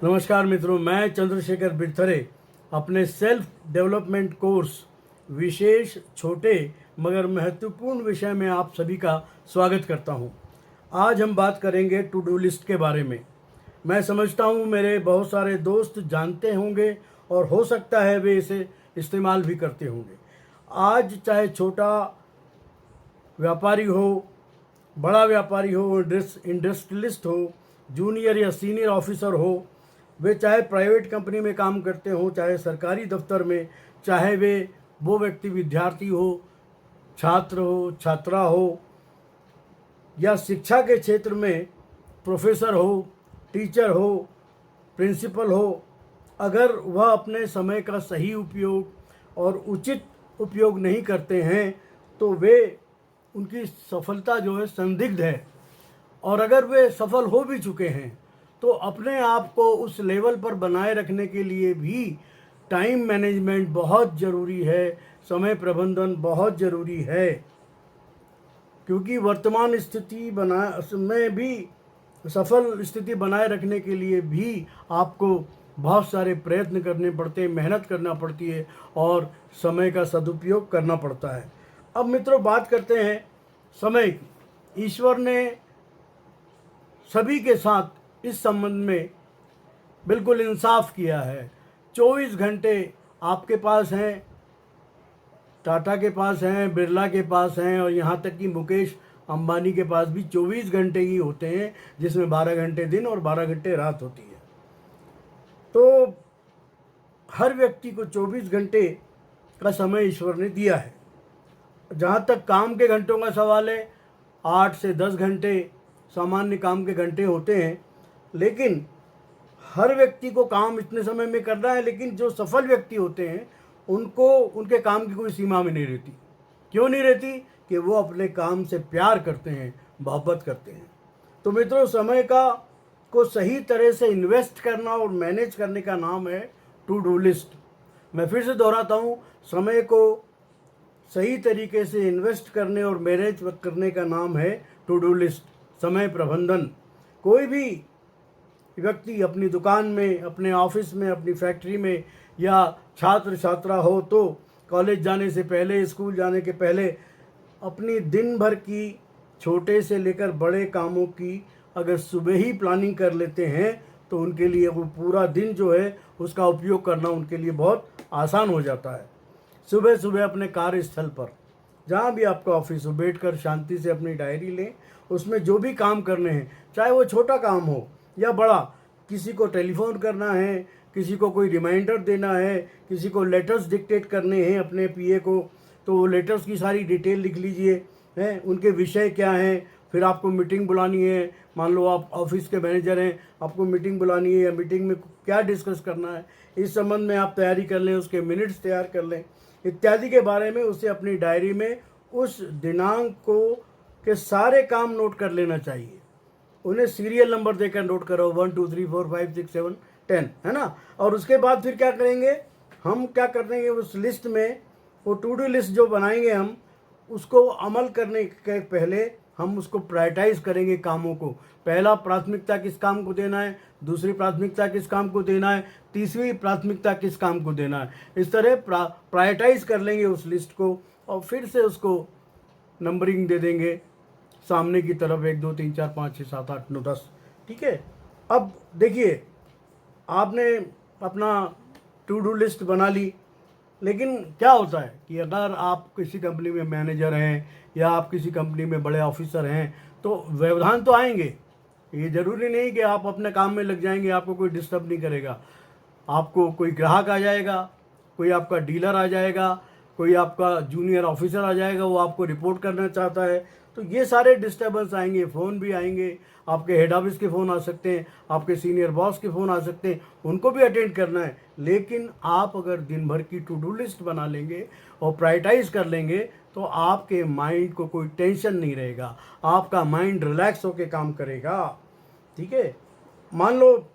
नमस्कार मित्रों, मैं चंद्रशेखर बिरथरे अपने सेल्फ डेवलपमेंट कोर्स विशेष छोटे मगर महत्वपूर्ण विषय में आप सभी का स्वागत करता हूं। आज हम बात करेंगे टू डू लिस्ट के बारे में। मैं समझता हूं मेरे बहुत सारे दोस्त जानते होंगे और हो सकता है वे इसे इस्तेमाल भी करते होंगे। आज चाहे छोटा व्यापारी हो, बड़ा व्यापारी हो, इंडस्ट्रियलिस्ट हो, जूनियर या सीनियर ऑफिसर हो, वे चाहे प्राइवेट कंपनी में काम करते हो, चाहे सरकारी दफ्तर में, चाहे वे वो व्यक्ति विद्यार्थी हो, छात्र हो, छात्रा हो, या शिक्षा के क्षेत्र में प्रोफेसर हो, टीचर हो, प्रिंसिपल हो, अगर वह अपने समय का सही उपयोग और उचित उपयोग नहीं करते हैं तो वे उनकी सफलता जो है संदिग्ध है। और अगर वे सफल हो भी चुके हैं तो अपने आप को उस लेवल पर बनाए रखने के लिए भी टाइम मैनेजमेंट बहुत ज़रूरी है, समय प्रबंधन बहुत ज़रूरी है। क्योंकि वर्तमान स्थिति में भी सफल स्थिति बनाए रखने के लिए भी आपको बहुत सारे प्रयत्न करने पड़ते हैं, मेहनत करना पड़ती है और समय का सदुपयोग करना पड़ता है। अब मित्रों, बात करते हैं समय की। ईश्वर ने सभी के साथ इस संबंध में बिल्कुल इंसाफ किया है। 24 घंटे आपके पास हैं, टाटा के पास हैं, बिरला के पास हैं, और यहाँ तक कि मुकेश अंबानी के पास भी 24 घंटे ही होते हैं, जिसमें 12 घंटे दिन और 12 घंटे रात होती है। तो हर व्यक्ति को 24 घंटे का समय ईश्वर ने दिया है। जहाँ तक काम के घंटों का सवाल है, 8 से 10 घंटे सामान्य काम के घंटे होते हैं, लेकिन हर व्यक्ति को काम इतने समय में करना है। लेकिन जो सफल व्यक्ति होते हैं उनको उनके काम की कोई सीमा में नहीं रहती। क्यों नहीं रहती? कि वो अपने काम से प्यार करते हैं, मोहब्बत करते हैं। तो मित्रों, समय को सही तरह से इन्वेस्ट करना और मैनेज करने का नाम है टू डू लिस्ट। मैं फिर से दोहराता हूँ, समय को सही तरीके से इन्वेस्ट करने और मैनेज करने का नाम है टू डू लिस्ट, समय प्रबंधन। कोई भी व्यक्ति अपनी दुकान में, अपने ऑफिस में, अपनी फैक्ट्री में, या छात्र छात्रा हो तो कॉलेज जाने से पहले, स्कूल जाने के पहले अपनी दिन भर की छोटे से लेकर बड़े कामों की अगर सुबह ही प्लानिंग कर लेते हैं तो उनके लिए वो पूरा दिन जो है उसका उपयोग करना उनके लिए बहुत आसान हो जाता है। सुबह सुबह अपने कार्यस्थल पर, जहाँ भी आपका ऑफिस हो, बैठकर शांति से अपनी डायरी लें। उसमें जो भी काम करने हैं, चाहे वो छोटा काम हो या बड़ा, किसी को टेलीफोन करना है, किसी को कोई रिमाइंडर देना है, किसी को लेटर्स डिक्टेट करने हैं अपने पीए को, तो वो लेटर्स की सारी डिटेल लिख लीजिए, हैं उनके विषय क्या हैं। फिर आपको मीटिंग बुलानी है, मान लो आप ऑफिस के मैनेजर हैं, आपको मीटिंग बुलानी है या मीटिंग में क्या डिस्कस करना है, इस संबंध में आप तैयारी कर लें, उसके मिनट्स तैयार कर लें, इत्यादि के बारे में उसे अपनी डायरी में उस दिनांक को के सारे काम नोट कर लेना चाहिए। उन्हें सीरियल नंबर देकर नोट करो, 1 2 3 4 5 6 7 10, है ना। और उसके बाद फिर क्या करेंगे, हम क्या करेंगे, उस लिस्ट में वो टू डू लिस्ट जो बनाएंगे हम, उसको अमल करने के पहले हम उसको प्रायोरिटाइज करेंगे कामों को। पहला प्राथमिकता किस काम को देना है, दूसरी प्राथमिकता किस काम को देना है, तीसरी प्राथमिकता किस काम को देना है। इस तरह प्रायोरिटाइज कर लेंगे उस लिस्ट को और फिर से उसको नंबरिंग दे देंगे सामने की तरफ, 1 2 3 4 5 6 7 8 9 10। ठीक है। अब देखिए, आपने अपना टू डू लिस्ट बना ली, लेकिन क्या होता है कि अगर आप किसी कंपनी में मैनेजर हैं या आप किसी कंपनी में बड़े ऑफिसर हैं तो व्यवधान तो आएंगे। ये ज़रूरी नहीं कि आप अपने काम में लग जाएंगे, आपको कोई डिस्टर्ब नहीं करेगा। आपको कोई ग्राहक आ जाएगा, कोई आपका डीलर आ जाएगा, कोई आपका जूनियर ऑफिसर आ जाएगा, वो आपको रिपोर्ट करना चाहता है, तो ये सारे डिस्टर्बेंस आएंगे। फ़ोन भी आएंगे, आपके हेड ऑफिस के फ़ोन आ सकते हैं, आपके सीनियर बॉस के फ़ोन आ सकते हैं, उनको भी अटेंड करना है। लेकिन आप अगर दिन भर की टू डू लिस्ट बना लेंगे और प्रायोरिटाइज कर लेंगे तो आपके माइंड को कोई टेंशन नहीं रहेगा, आपका माइंड रिलैक्स होकर काम करेगा। ठीक है। मान लो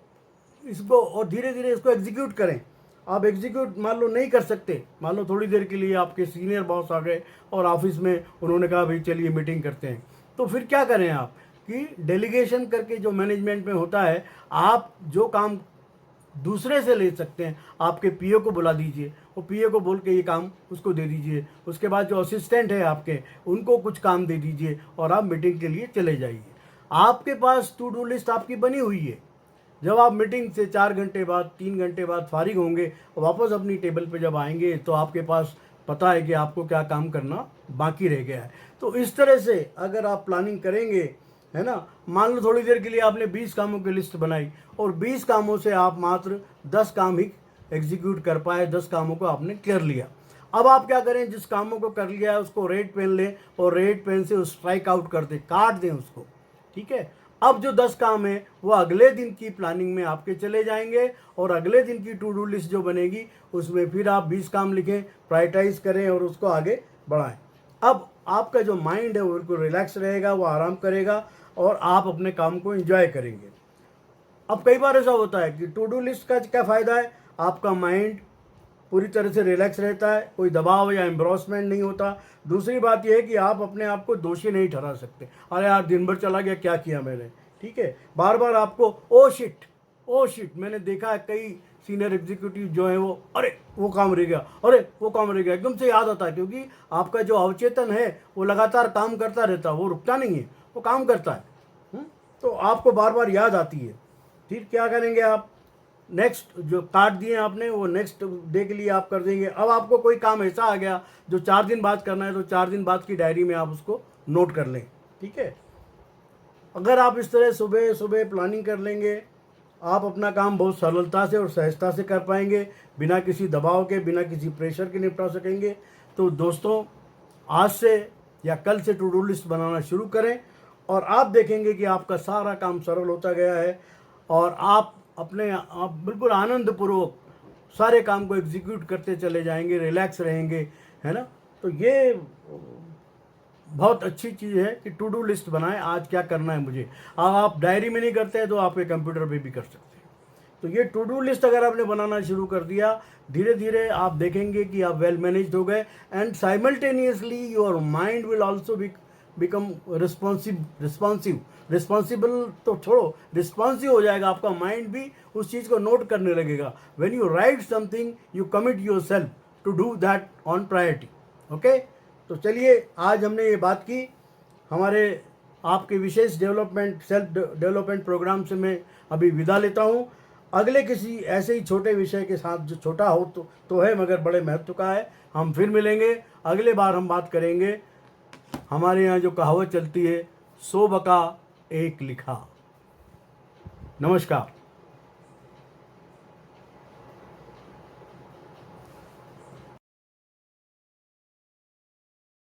इसको, और धीरे धीरे इसको एग्जीक्यूट करें। आप एग्जीक्यूट मान लो नहीं कर सकते, मान लो थोड़ी देर के लिए आपके सीनियर बॉस आ गए और ऑफिस में उन्होंने कहा भाई चलिए मीटिंग करते हैं, तो फिर क्या करें आप कि डेलीगेशन करके, जो मैनेजमेंट में होता है, आप जो काम दूसरे से ले सकते हैं। आपके पीए को बुला दीजिए, वो पीए को बोल के ये काम उसको दे दीजिए। उसके बाद जो असिस्टेंट है आपके, उनको कुछ काम दे दीजिए और आप मीटिंग के लिए चले जाइए। आपके पास टू डू लिस्ट आपकी बनी हुई है। जब आप मीटिंग से 4 घंटे बाद, 3 घंटे बाद फारिग होंगे, वापस अपनी टेबल पे जब आएंगे तो आपके पास पता है कि आपको क्या काम करना बाकी रह गया है। तो इस तरह से अगर आप प्लानिंग करेंगे, है ना, मान लो थोड़ी देर के लिए आपने 20 कामों की लिस्ट बनाई और 20 कामों से आप मात्र 10 काम ही एग्जीक्यूट कर पाए, 10 कामों को आपने कर लिया। अब आप क्या करें, जिस कामों को कर लिया है उसको रेड पेन लें और रेड पेन से स्ट्राइक आउट कर दें, काट दें उसको। ठीक है, अब जो 10 काम है वो अगले दिन की प्लानिंग में आपके चले जाएंगे और अगले दिन की टू डू लिस्ट जो बनेगी उसमें फिर आप 20 काम लिखें, प्रायोरिटाइज करें और उसको आगे बढ़ाएं। अब आपका जो माइंड है वो बिल्कुल रिलैक्स रहेगा, वो आराम करेगा और आप अपने काम को एंजॉय करेंगे। अब कई बार ऐसा होता है कि टू डू लिस्ट का क्या फ़ायदा है, आपका माइंड पूरी तरह से रिलैक्स रहता है, कोई दबाव या एम्ब्रॉसमेंट नहीं होता। दूसरी बात यह है कि आप अपने आप को दोषी नहीं ठहरा सकते, अरे यार दिन भर चला गया, क्या किया मैंने। ठीक है, बार बार आपको ओ शिट, मैंने देखा है कई सीनियर एग्जीक्यूटिव जो है वो, अरे वो काम रह गया, अरे वो काम रह गया, एकदम से याद आता है, क्योंकि आपका जो अवचेतन है वो लगातार काम करता रहता है, वो रुकता नहीं है, वो काम करता है। तो आपको बार बार याद आती है। फिर क्या करेंगे आप, नेक्स्ट जो काट दिए आपने वो नेक्स्ट डे के लिए आप कर देंगे। अब आपको कोई काम ऐसा आ गया जो 4 दिन बाद करना है तो 4 दिन बाद की डायरी में आप उसको नोट कर लें। ठीक है, अगर आप इस तरह सुबह सुबह प्लानिंग कर लेंगे, आप अपना काम बहुत सरलता से और सहजता से कर पाएंगे, बिना किसी दबाव के, बिना किसी प्रेशर के निपटा सकेंगे। तो दोस्तों, आज से या कल से टू डू लिस्ट बनाना शुरू करें और आप देखेंगे कि आपका सारा काम सरल होता गया है और आप बिल्कुल आनंदपूर्वक सारे काम को एग्जीक्यूट करते चले जाएंगे, रिलैक्स रहेंगे, है ना। तो ये बहुत अच्छी चीज़ है कि टू डू लिस्ट बनाएं, आज क्या करना है मुझे। अब आप डायरी में नहीं करते हैं तो आपके कंप्यूटर पे भी कर सकते हैं। तो ये टू डू लिस्ट अगर आपने बनाना शुरू कर दिया, धीरे धीरे आप देखेंगे कि आप वेल मैनेज्ड हो गए and simultaneously your mind will also become responsible तो छोड़ो, रिस्पॉन्सिव हो जाएगा। आपका माइंड भी उस चीज़ को नोट करने लगेगा। When you write something you commit yourself to do that on priority. Okay, तो चलिए आज हमने ये बात की। हमारे आपके विशेष सेल्फ डेवलपमेंट प्रोग्राम से मैं अभी विदा लेता हूँ। अगले किसी ऐसे ही छोटे विषय के साथ, जो छोटा हो तो है मगर बड़े महत्व का है, हम फिर मिलेंगे। अगले बार हम बात करेंगे, हमारे यहाँ जो कहावत चलती है, 100 बका 1 लिखा। नमस्कार।